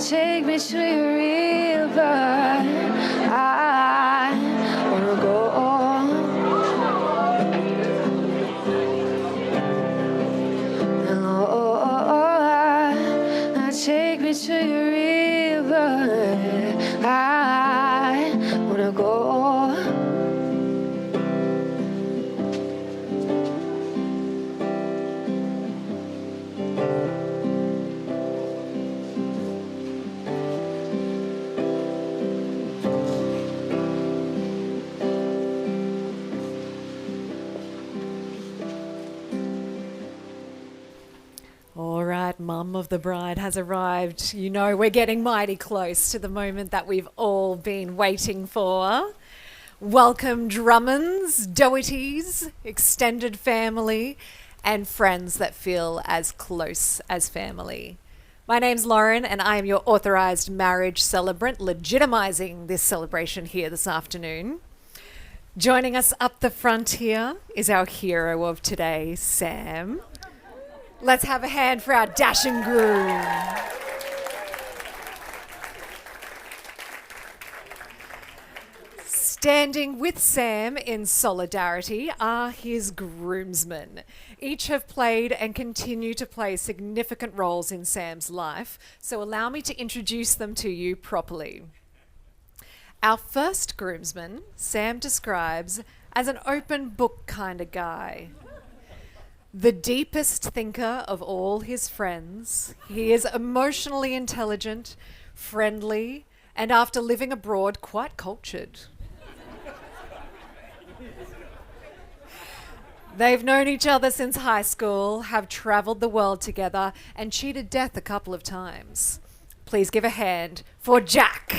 take me to your river. I wanna go. Take me to your river. I wanna go. All right, Mum of the Bride has arrived. You know we're getting mighty close to the moment that we've all been waiting for. Welcome Drummonds, Dohertys, extended family, and friends that feel as close as family. My name's Lauren and I am your authorised marriage celebrant, legitimising this celebration here this afternoon. Joining us up the front here is our hero of today, Sam. Let's have a hand for our dashing groom. Standing with Sam in solidarity are his groomsmen. Each have played and continue to play significant roles in Sam's life, so allow me to introduce them to you properly. Our first groomsman, Sam describes as an open book kind of guy. The deepest thinker of all his friends, he is emotionally intelligent, friendly, and after living abroad, quite cultured. They've known each other since high school, have travelled the world together, and cheated death a couple of times. Please give a hand for Jack.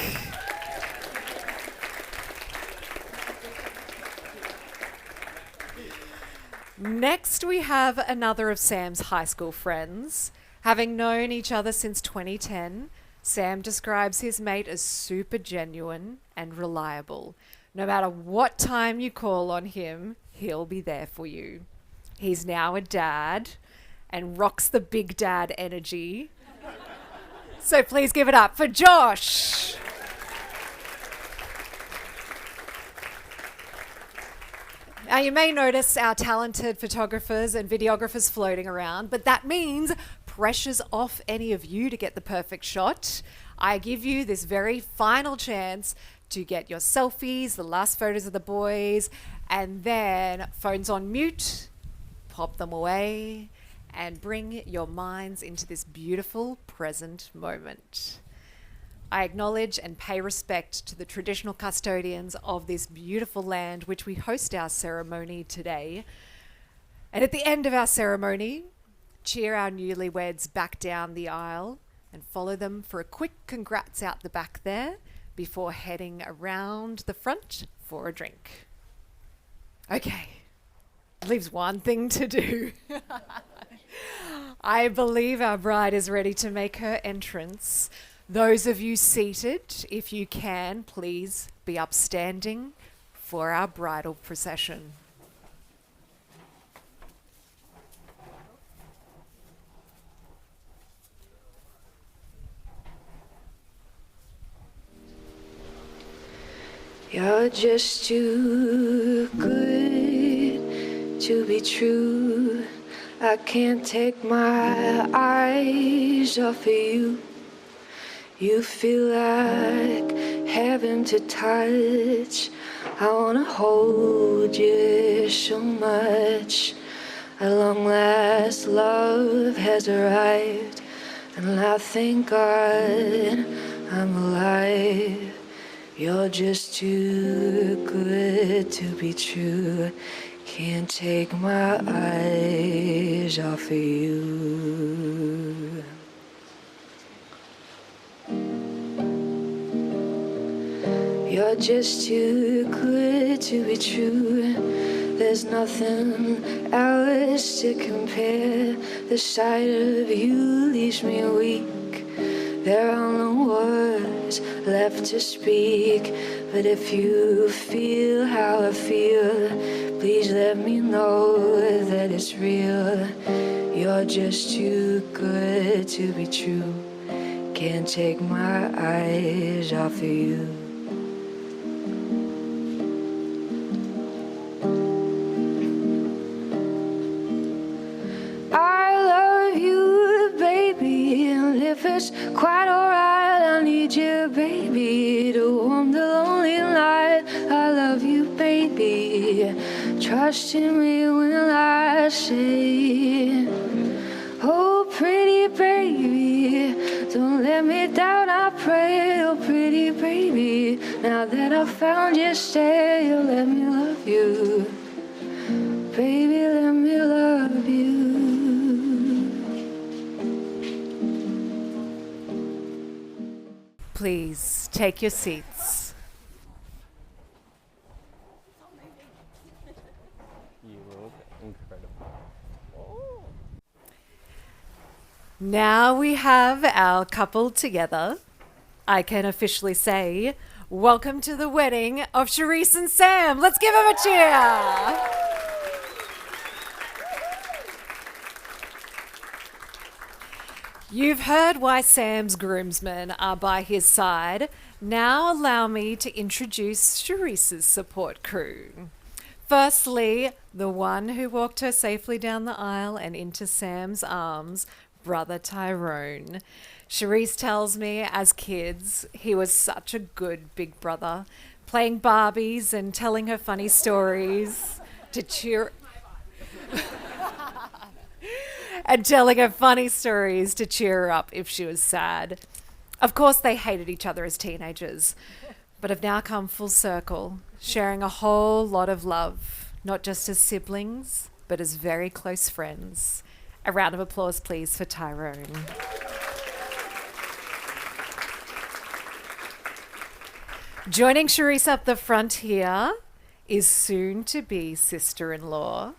Next, we have another of Sam's high school friends. Having known each other since 2010, Sam describes his mate as super genuine and reliable. No matter what time you call on him, he'll be there for you. He's now a dad and rocks the big dad energy. So please give it up for Josh. Now, you may notice our talented photographers and videographers floating around, but that means pressure's off any of you to get the perfect shot. I give you this very final chance to get your selfies, the last photos of the boys, and then phones on mute, pop them away, and bring your minds into this beautiful present moment. I acknowledge and pay respect to the traditional custodians of this beautiful land which we host our ceremony today. And at the end of our ceremony, cheer our newlyweds back down the aisle and follow them for a quick congrats out the back there before heading around the front for a drink. Okay, leaves one thing to do. I believe our bride is ready to make her entrance. Those of you seated, if you can, please be upstanding for our bridal procession. You're just too good to be true. I can't take my eyes off of you. You feel like heaven to touch. I wanna hold you so much. At long last, love has arrived, and I thank God I'm alive. You're just too good to be true. Can't take my eyes off of you. You're just too good to be true. There's nothing else to compare. The sight of you leaves me weak. There are no words left to speak. But if you feel how I feel, please let me know that it's real. You're just too good to be true. can't take my eyes off of you. I love you, baby, and if it's quite alright, I need you, baby, to warm the lonely night. I love you, baby, trust in me when I say, oh, pretty baby, don't let me down, I pray. Oh, pretty baby, now that I found you, stay. Oh, let me love you, baby, let me love you. Please take your seats. You look incredible. Now we have our couple together. I can officially say, welcome to the wedding of Cherice and Sam. Let's give them a cheer. You've heard why Sam's groomsmen are by his side. Now allow me to introduce Cherice's support crew. Firstly, the one who walked her safely down the aisle and into Sam's arms, brother Tyrone. Cherice tells me as kids he was such a good big brother, playing Barbies and telling her funny stories to cheer and telling her funny stories to cheer her up if she was sad. Of course, they hated each other as teenagers, but have now come full circle, sharing a whole lot of love, not just as siblings, but as very close friends. A round of applause, please, for Tyrone. Joining Cherice up the front here is soon-to-be sister-in-law.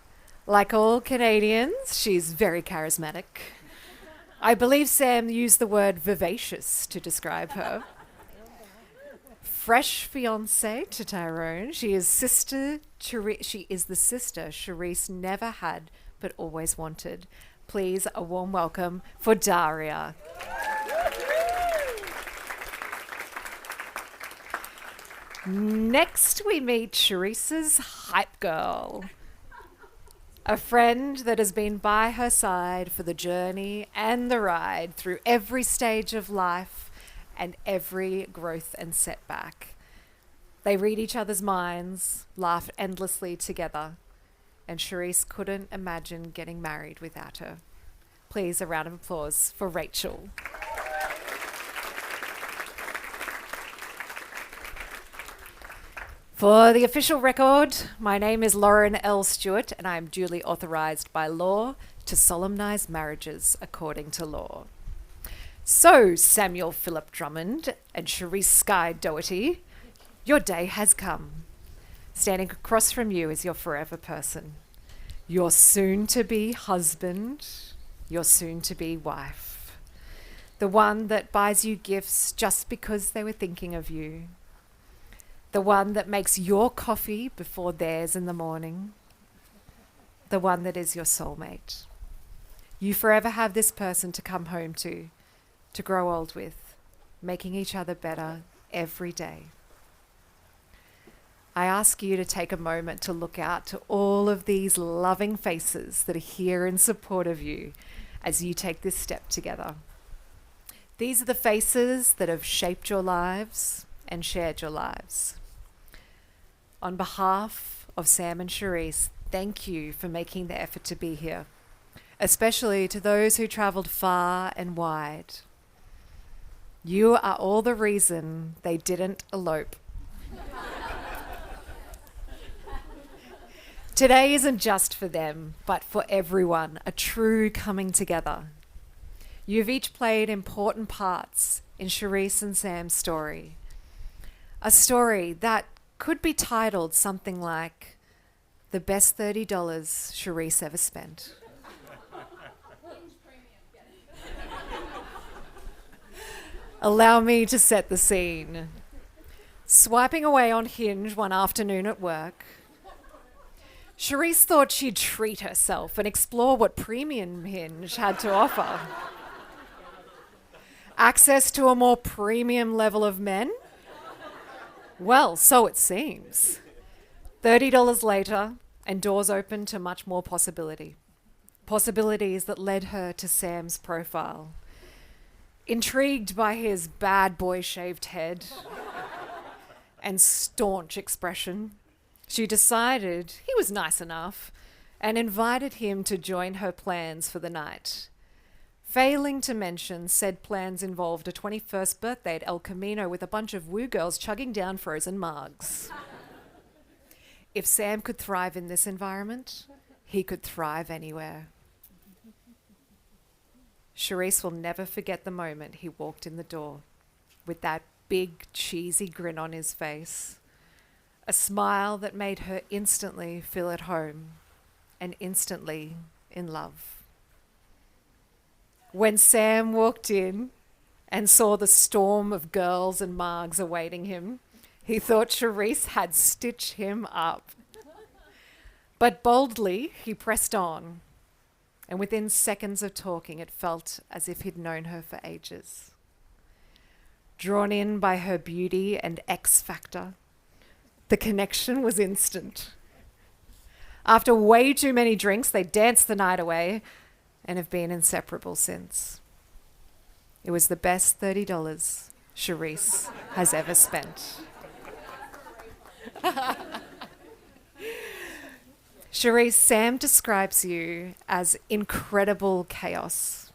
Like all Canadians, she's very charismatic. I believe Sam used the word vivacious to describe her. Fresh fiancée to Tyrone, she is the sister Cherice never had but always wanted. Please, a warm welcome for Daria. Next, we meet Cherice's hype girl. A friend that has been by her side for the journey and the ride through every stage of life and every growth and setback. They read each other's minds, laugh endlessly together, and Cherice couldn't imagine getting married without her. Please, a round of applause for Rachel. For the official record, my name is Lauren Elle Stewart, and I am duly authorised by law to solemnise marriages according to law. So, Samuel Philip Drummond and Cherice Skye Doherty, your day has come. Standing across from you is your forever person, your soon-to-be husband, your soon-to-be wife, the one that buys you gifts just because they were thinking of you, the one that makes your coffee before theirs in the morning, the one that is your soulmate. You forever have this person to come home to grow old with, making each other better every day. I ask you to take a moment to look out to all of these loving faces that are here in support of you as you take this step together. These are the faces that have shaped your lives and shared your lives. On behalf of Sam and Cherice, thank you for making the effort to be here, especially to those who travelled far and wide. You are all the reason they didn't elope. Today isn't just for them, but for everyone, a true coming together. You've each played important parts in Cherice and Sam's story. A story that could be titled something like The Best $30 Cherice Ever Spent. Allow me to set the scene. Swiping away on Hinge one afternoon at work, Cherice thought she'd treat herself and explore what premium Hinge had to offer. Access to a more premium level of men? Well, so it seems. $30 later, and doors open to much more possibility. Possibilities that led her to Sam's profile. Intrigued by his bad boy shaved head and staunch expression, she decided he was nice enough and invited him to join her plans for the night. Failing to mention, said plans involved a 21st birthday at El Camino with a bunch of woo girls chugging down frozen mugs. If Sam could thrive in this environment, he could thrive anywhere. Cherice will never forget the moment he walked in the door with that big, cheesy grin on his face, a smile that made her instantly feel at home and instantly in love. When Sam walked in and saw the storm of girls and margs awaiting him, he thought Cherice had stitched him up. But boldly, he pressed on, and within seconds of talking, it felt as if he'd known her for ages. Drawn in by her beauty and X factor, the connection was instant. After way too many drinks, they danced the night away and have been inseparable since. It was the best $30 Cherice has ever spent. Cherice, Sam describes you as incredible chaos.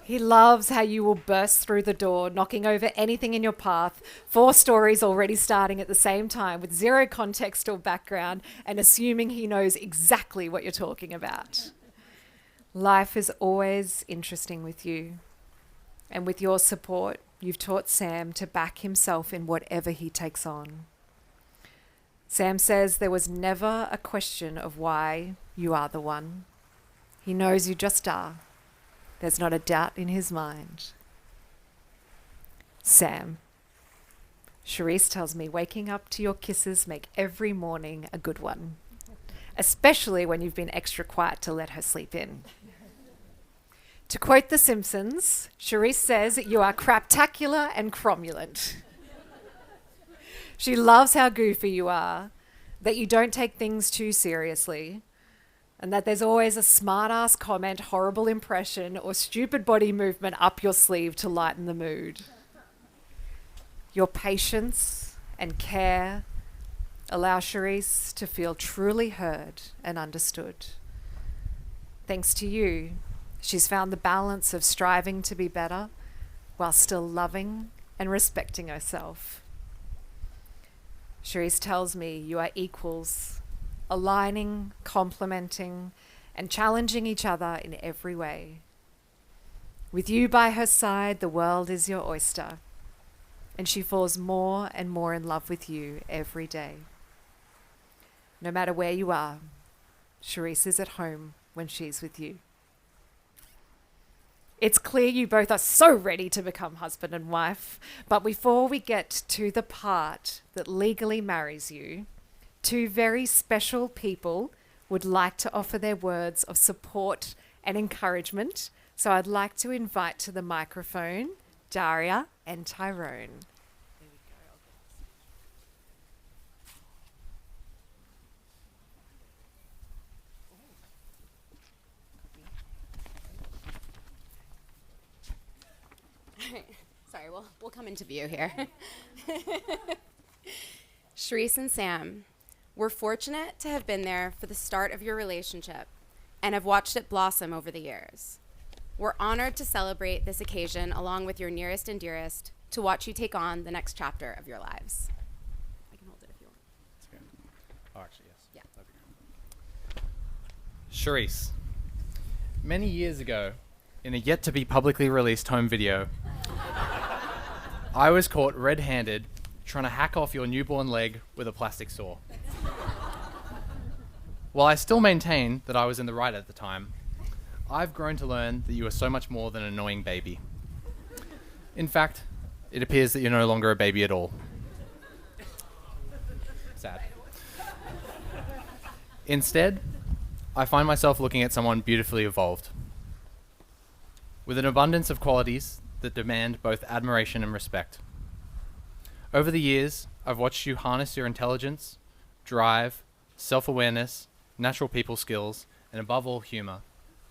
He loves how you will burst through the door, knocking over anything in your path, 4 stories already starting at the same time with zero context or background and assuming he knows exactly what you're talking about. Life is always interesting with you. And with your support, you've taught Sam to back himself in whatever he takes on. Sam says there was never a question of why you are the one. He knows you just are. There's not a doubt in his mind. Sam, Cherice tells me waking up to your kisses make every morning a good one, especially when you've been extra quiet to let her sleep in. To quote The Simpsons, Cherice says you are craptacular and cromulent. She loves how goofy you are, that you don't take things too seriously, and that there's always a smart-ass comment, horrible impression, or stupid body movement up your sleeve to lighten the mood. Your patience and care allow Cherice to feel truly heard and understood. Thanks to you, she's found the balance of striving to be better while still loving and respecting herself. Cherice tells me you are equals, aligning, complementing, and challenging each other in every way. With you by her side, the world is your oyster, and she falls more and more in love with you every day. No matter where you are, Cherice is at home when she's with you. It's clear you both are so ready to become husband and wife, but before we get to the part that legally marries you, 2 very special people would like to offer their words of support and encouragement. So I'd like to invite to the microphone Daria and Tyrone. Sorry, we'll come into view here. Cherice and Sam, we're fortunate to have been there for the start of your relationship and have watched it blossom over the years. We're honored to celebrate this occasion along with your nearest and dearest to watch you take on the next chapter of your lives. I can hold it if you want. That's good. Oh, actually, yes. Yeah. That'd be great. Cherice, many years ago, in a yet-to-be publicly released home video, I was caught red-handed trying to hack off your newborn leg with a plastic saw. While I still maintain that I was in the right at the time, I've grown to learn that you are so much more than an annoying baby. In fact, it appears that you're no longer a baby at all. Sad. Instead, I find myself looking at someone beautifully evolved. with an abundance of qualities that demand both admiration and respect. Over the years, I've watched you harness your intelligence, drive, self-awareness, natural people skills, and above all humor,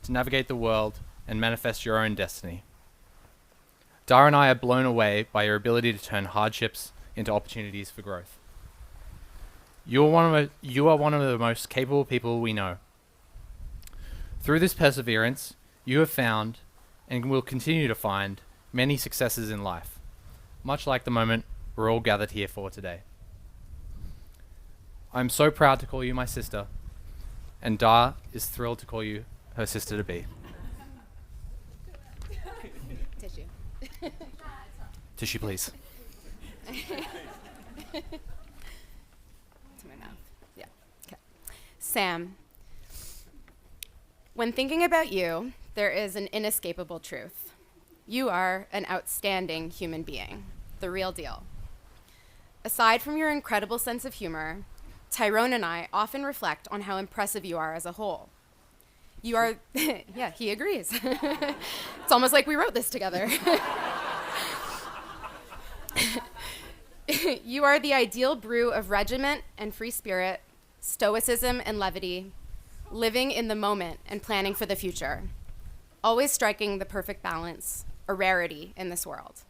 to navigate the world and manifest your own destiny. Dara and I are blown away by your ability to turn hardships into opportunities for growth. You are one of the most capable people we know. Through this perseverance, you have found, and will continue to find, many successes in life, much like the moment we're all gathered here for today. I'm so proud to call you my sister, and Dara is thrilled to call you her sister-to-be. Tissue. Tissue, please. To my mouth. Yeah. Okay. Sam, when thinking about you, there is an inescapable truth. You are an outstanding human being, the real deal. Aside from your incredible sense of humor, Tyrone and I often reflect on how impressive you are as a whole. You are, yeah, he agrees. It's almost like we wrote this together. You are the ideal brew of regiment and free spirit, stoicism and levity, living in the moment and planning for the future, always striking the perfect balance, a rarity in this world.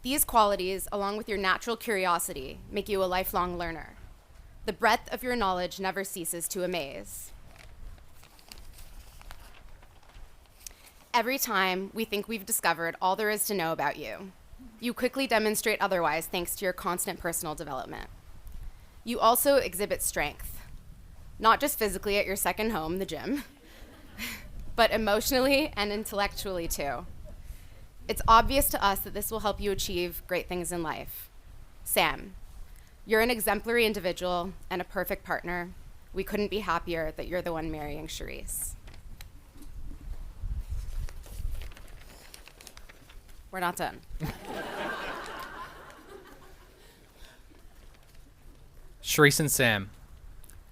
These qualities, along with your natural curiosity, make you a lifelong learner. The breadth of your knowledge never ceases to amaze. Every time we think we've discovered all there is to know about you, you quickly demonstrate otherwise thanks to your constant personal development. You also exhibit strength, not just physically at your second home, the gym, but emotionally and intellectually too. It's obvious to us that this will help you achieve great things in life. Sam, you're an exemplary individual and a perfect partner. We couldn't be happier that you're the one marrying Cherice. We're not done. Cherice and Sam,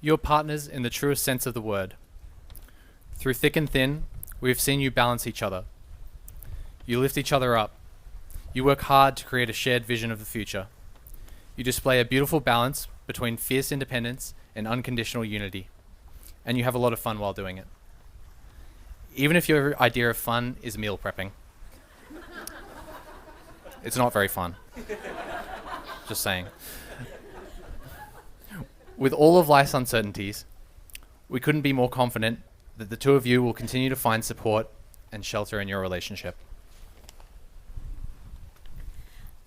you're partners in the truest sense of the word. Through thick and thin, we have seen you balance each other. You lift each other up. You work hard to create a shared vision of the future. You display a beautiful balance between fierce independence and unconditional unity. And you have a lot of fun while doing it. Even if your idea of fun is meal prepping. It's not very fun. Just saying. With all of life's uncertainties, we couldn't be more confident that the two of you will continue to find support and shelter in your relationship.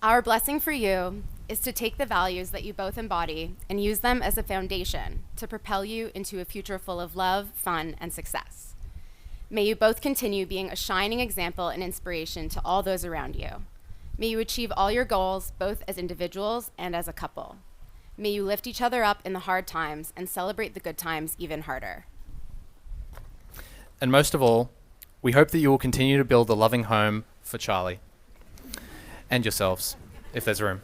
Our blessing for you is to take the values that you both embody and use them as a foundation to propel you into a future full of love, fun, and success. May you both continue being a shining example and inspiration to all those around you. May you achieve all your goals, both as individuals and as a couple. May you lift each other up in the hard times and celebrate the good times even harder. And most of all, we hope that you will continue to build a loving home for Charlie. And yourselves, if there's room.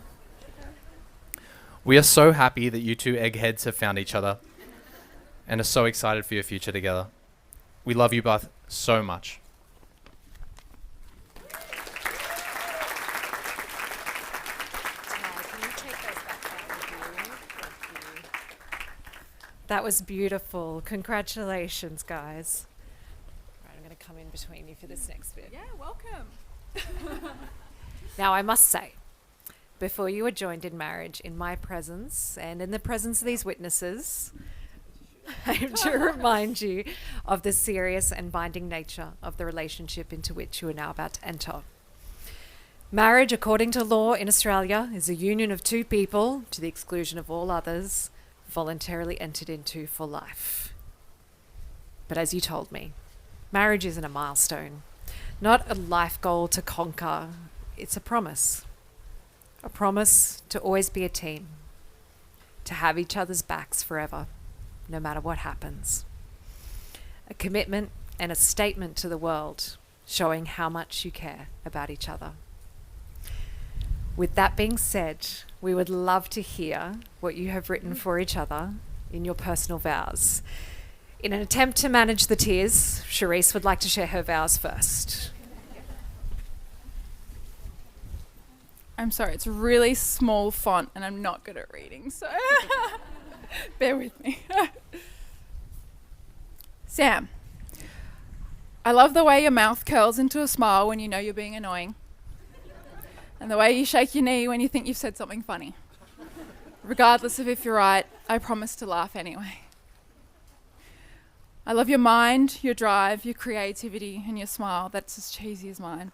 We are so happy that you two eggheads have found each other and are so excited for your future together. We love you both so much. That was beautiful. Congratulations, guys. Right, I'm going to come in between you for this next bit. Yeah, welcome. Now, I must say, before you are joined in marriage, in my presence and in the presence of these witnesses, I have to remind you of the serious and binding nature of the relationship into which you are now about to enter. Marriage, according to law in Australia, is a union of two people, to the exclusion of all others, voluntarily entered into for life. But as you told me, marriage isn't a milestone, not a life goal to conquer. It's a promise to always be a team, to have each other's backs forever, no matter what happens. A commitment and a statement to the world, showing how much you care about each other. With that being said, we would love to hear what you have written for each other in your personal vows. In an attempt to manage the tears, Cherice would like to share her vows first. I'm sorry, it's really small font and I'm not good at reading, so bear with me. Sam, I love the way your mouth curls into a smile when you know you're being annoying, and the way you shake your knee when you think you've said something funny. Regardless of if you're right, I promise to laugh anyway. I love your mind, your drive, your creativity, and your smile that's as cheesy as mine.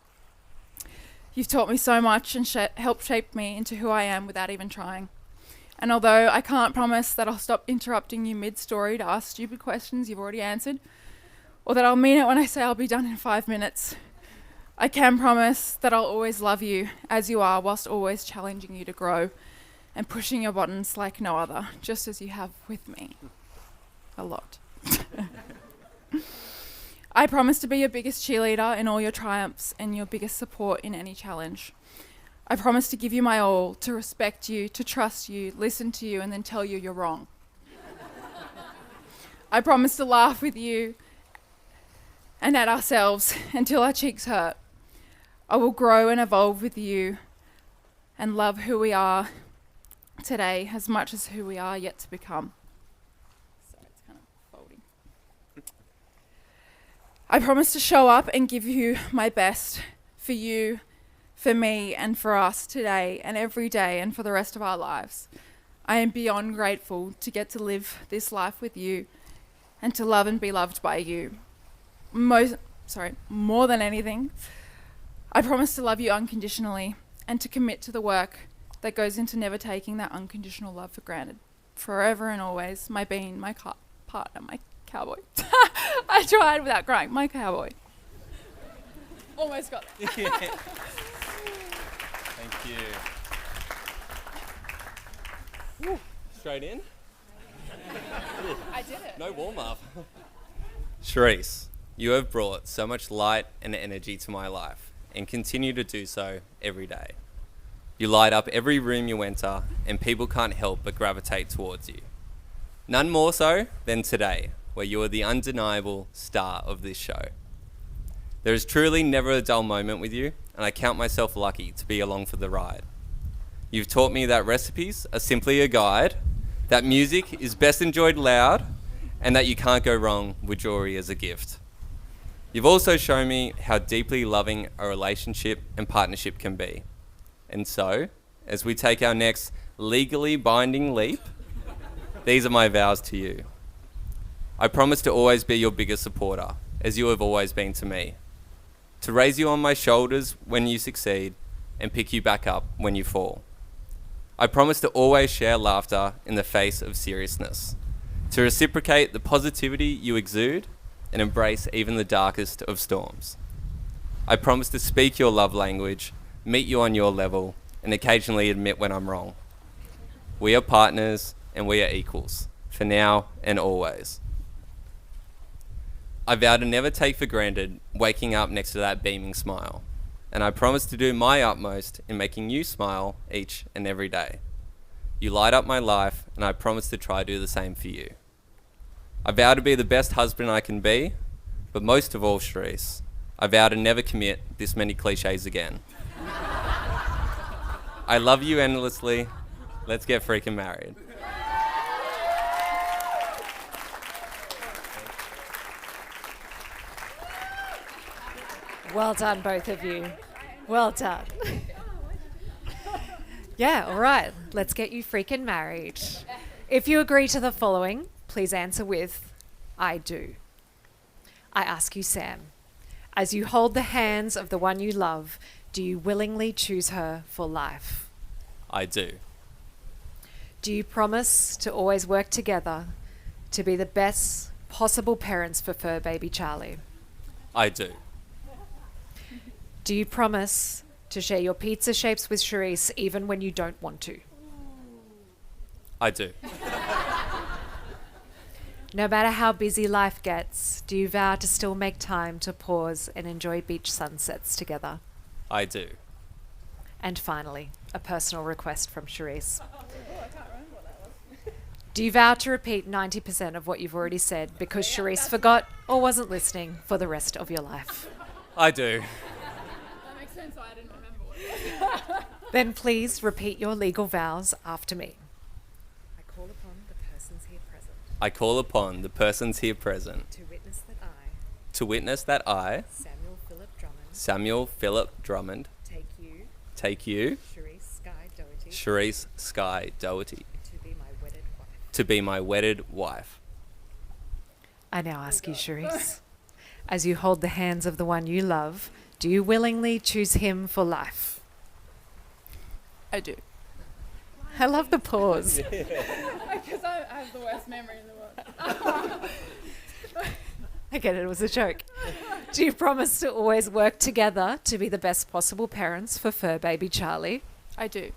You've taught me so much and helped shape me into who I am without even trying. And although I can't promise that I'll stop interrupting you mid-story to ask stupid questions you've already answered, or that I'll mean it when I say I'll be done in 5 minutes, I can promise that I'll always love you as you are, whilst always challenging you to grow and pushing your buttons like no other, just as you have with me. A lot. I promise to be your biggest cheerleader in all your triumphs and your biggest support in any challenge. I promise to give you my all, to respect you, to trust you, listen to you, and then tell you you're wrong. I promise to laugh with you and at ourselves until our cheeks hurt. I will grow and evolve with you and love who we are today as much as who we are yet to become. I promise to show up and give you my best for you, for me, and for us today and every day and for the rest of our lives. I am beyond grateful to get to live this life with you and to love and be loved by you. More than anything, I promise to love you unconditionally and to commit to the work that goes into never taking that unconditional love for granted. Forever and always, my being, my partner, my cowboy. I tried without crying. My cowboy. Almost got it. Thank you. Woo. Straight in? I did it. No warm-up. Cherice, you have brought so much light and energy to my life and continue to do so every day. You light up every room you enter and people can't help but gravitate towards you. None more so than today, where you are the undeniable star of this show. There is truly never a dull moment with you, and I count myself lucky to be along for the ride. You've taught me that recipes are simply a guide, that music is best enjoyed loud, and that you can't go wrong with jewelry as a gift. You've also shown me how deeply loving a relationship and partnership can be. And so, as we take our next legally binding leap, these are my vows to you. I promise to always be your biggest supporter, as you have always been to me. To raise you on my shoulders when you succeed, and pick you back up when you fall. I promise to always share laughter in the face of seriousness. To reciprocate the positivity you exude, and embrace even the darkest of storms. I promise to speak your love language, meet you on your level, and occasionally admit when I'm wrong. We are partners, and we are equals, for now and always. I vow to never take for granted waking up next to that beaming smile, and I promise to do my utmost in making you smile each and every day. You light up my life, and I promise to try to do the same for you. I vow to be the best husband I can be, but most of all, Cherice, I vow to never commit this many cliches again. I love you endlessly. Let's get freaking married. Well done, both of you. Well done. Yeah, all right. Let's get you freaking married. If you agree to the following, please answer with, I do. I ask you, Sam, as you hold the hands of the one you love, do you willingly choose her for life? I do. Do you promise to always work together to be the best possible parents for fur baby Charlie? I do. Do you promise to share your pizza shapes with Cherice even when you don't want to? I do. No matter how busy life gets, do you vow to still make time to pause and enjoy beach sunsets together? I do. And finally, a personal request from Cherice. Do you vow to repeat 90% of what you've already said because Cherice forgot or wasn't listening for the rest of your life? I do. That makes sense why I didn't remember what it was. Then please repeat your legal vows after me. I call upon the persons here present I call upon the persons here present to witness that I, to witness that I, Samuel Philip Drummond, Samuel Philip Drummond, take you, Cherice Sky Doherty, Sky Doherty, to be my wedded wife. to be my wedded wife. I now ask you, Cherice, as you hold the hands of the one you love, do you willingly choose him for life? I do. I love the pause. Because I have the worst memory in the world. I get it, it was a joke. Do you promise to always work together to be the best possible parents for fur baby Charlie? I do.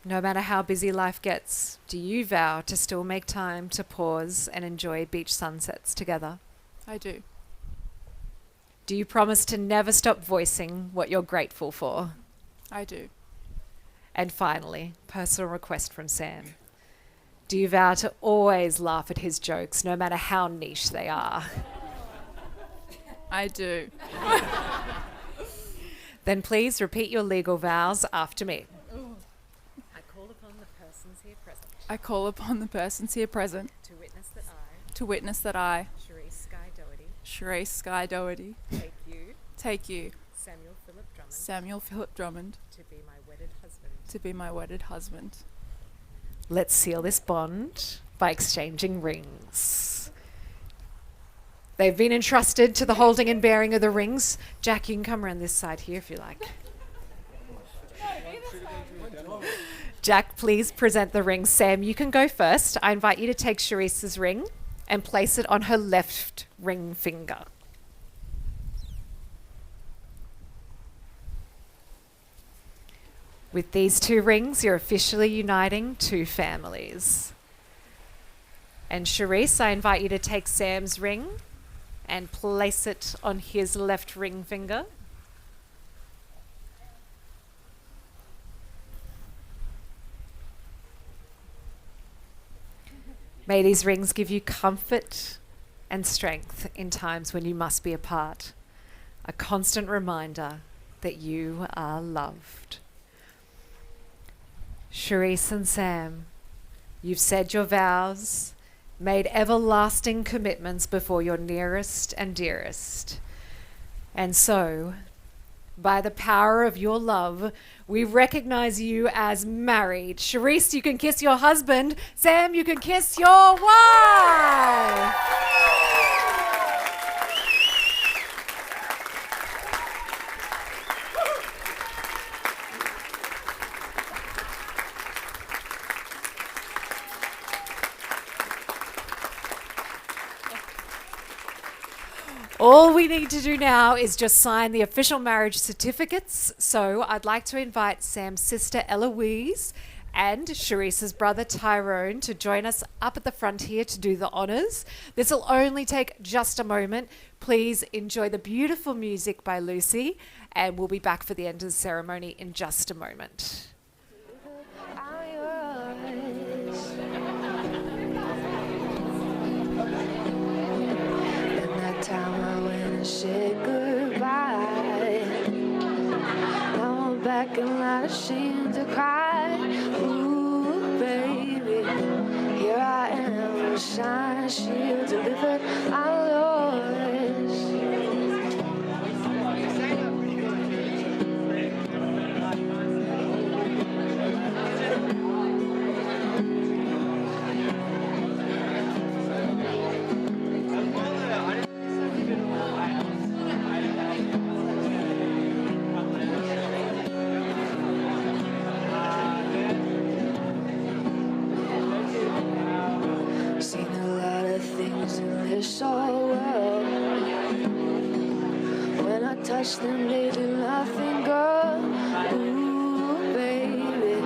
No matter how busy life gets, do you vow to still make time to pause and enjoy beach sunsets together? I do. Do you promise to never stop voicing what you're grateful for? I do. And finally, personal request from Sam. Do you vow to always laugh at his jokes, no matter how niche they are? I do. Then please repeat your legal vows after me. I call upon the persons here present I call upon the persons here present to witness that I, to witness that I, Cherice Sky Doherty, take you, Samuel Philip Drummond, to be my wedded husband. to be my wedded husband. Let's seal this bond by exchanging rings. They've been entrusted to the holding and bearing of the rings. Jack, you can come around this side here if you like. Jack, please present the ring. Sam, you can go first. I invite you to take Cherice's ring and place it on her left ring finger. With these two rings, you're officially uniting two families. And Cherice, I invite you to take Sam's ring and place it on his left ring finger. May these rings give you comfort and strength in times when you must be apart. A constant reminder that you are loved. Cherice and Sam, you've said your vows, made everlasting commitments before your nearest and dearest. And so, by the power of your love, we recognize you as married. Cherice, you can kiss your husband. Sam, you can kiss your wife. All we need to do now is just sign the official marriage certificates. So I'd like to invite Sam's sister Eloise and Cherice's brother Tyrone to join us up at the front here to do the honours. This will only take just a moment. Please enjoy the beautiful music by Lucy, and we'll be back for the end of the ceremony in just a moment. Time I went and said goodbye. Now I'm back and not ashamed to cry. Ooh, baby, here I am, shine shield delivered, I'm yours. Touch them, they do nothing good. Ooh, baby,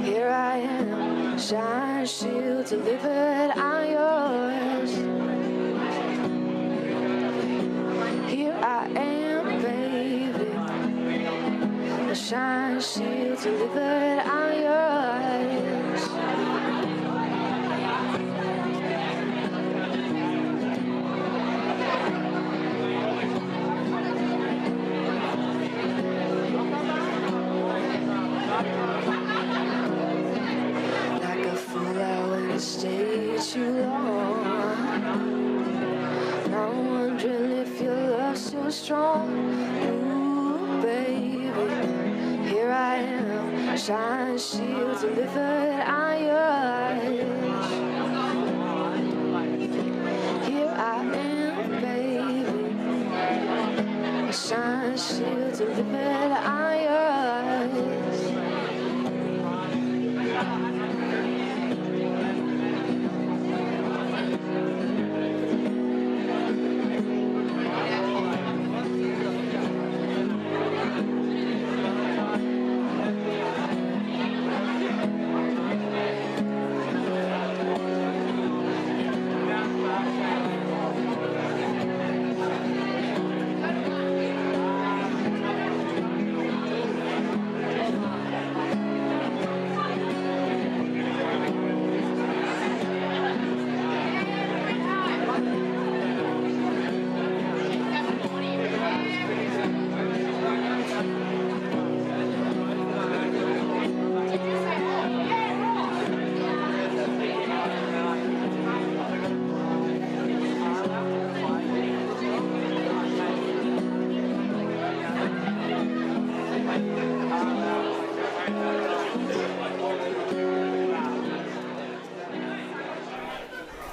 here I am, shine shield delivered, I'm yours. Here I am, baby, shine shield delivered, I'm yours. strong. Ooh, baby, here I am, shine, shield, delivered on your eyes. Here I am, baby, shine, shield, delivered on your eyes.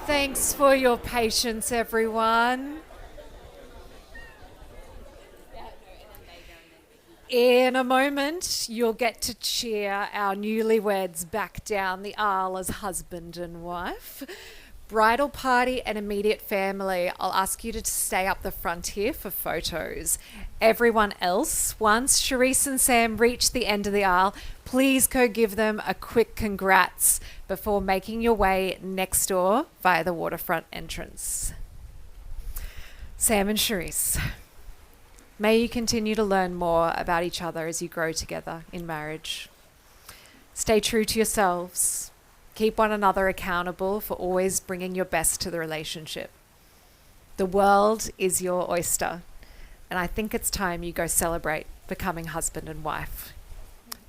Thanks for your patience, everyone. In a moment, you'll get to cheer our newlyweds back down the aisle as husband and wife. Bridal party and immediate family, I'll ask you to stay up the front here for photos. Everyone else, once Cherice and Sam reach the end of the aisle, please go give them a quick congrats before making your way next door via the waterfront entrance. Sam and Cherice, may you continue to learn more about each other as you grow together in marriage. Stay true to yourselves. Keep one another accountable for always bringing your best to the relationship. The world is your oyster, and I think it's time you go celebrate becoming husband and wife.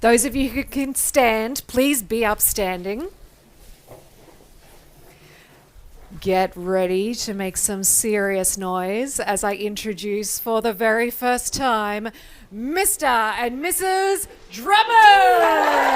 Those of you who can stand, please be upstanding. Get ready to make some serious noise as I introduce for the very first time Mr. and Mrs. Drummond!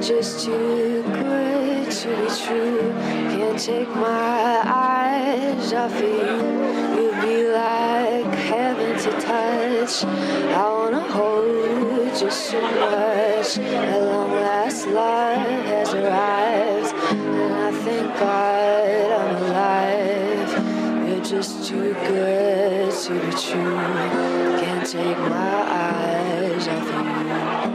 Just too good to be true. Can't take my eyes off of you. You'll be like heaven to touch. I wanna hold you so much. At long last, love has arrived, and I thank God I'm alive. You're just too good to be true. Can't take my eyes off of you.